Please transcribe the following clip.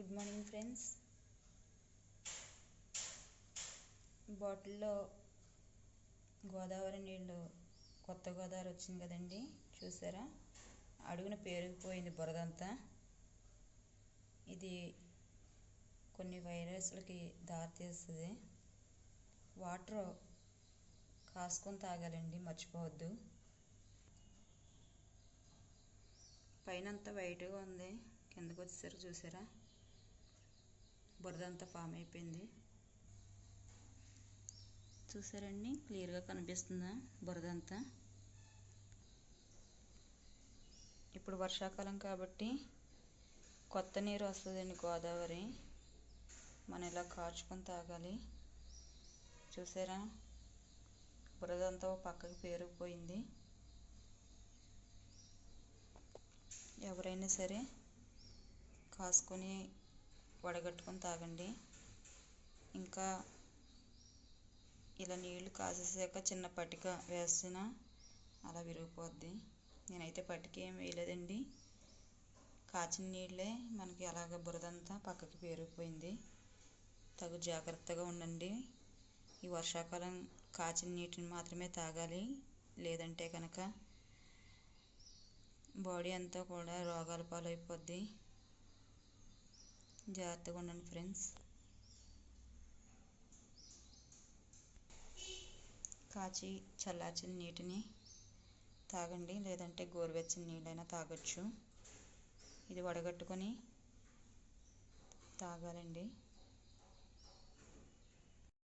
Good morning friends. బాటిల్లో గోదావరి నీళ్ళు, కొత్త గోదావరి వచ్చింది కదండి, చూసారా? అడుగున పేరుకుపోయింది బురదంతా. ఇది కొన్ని వైరస్లకి దారితీస్తుంది. వాటర్ కాసుకొని తాగాలండి, మర్చిపోవద్దు. పైన అంతా వైట్గా ఉంది, కిందకు వచ్చేసరికి చూసారా బురదంతా ఫామ్ అయిపోయింది. చూసారండి, క్లియర్గా కనిపిస్తుందా బురదంతా? ఇప్పుడు వర్షాకాలం కాబట్టి కొత్త నీరు వస్తుందండి గోదావరి. మనం ఇలా కాచుకొని తాగాలి. చూసారా, బురదంతా పక్కకి పేరుకుపోయింది. ఎవరైనా సరే కాసుకొని వడగట్టుకొని తాగండి. ఇంకా ఇలా నీళ్లు కాసేసాక చిన్న పటిక వేసిన అలా విరిగిపోద్ది. నేనైతే పటిక ఏం వేయలేదండి, కాచిన నీళ్ళే మనకి అలాగ బురదంతా పక్కకి పేరుకుపోయింది. తగు జాగ్రత్తగా ఉండండి. ఈ వర్షాకాలం కాచిన నీటిని మాత్రమే తాగాలి, లేదంటే కనుక బాడీ అంతా కూడా రోగాల పాలైపోద్ది. జాగ్రత్తగా ఉండండి ఫ్రెండ్స్. కాచి చల్లార్చిన నీటిని తాగండి, లేదంటే గోరువెచ్చని నీళ్ళైనా తాగొచ్చు. ఇది వడగట్టుకొని తాగాలండి.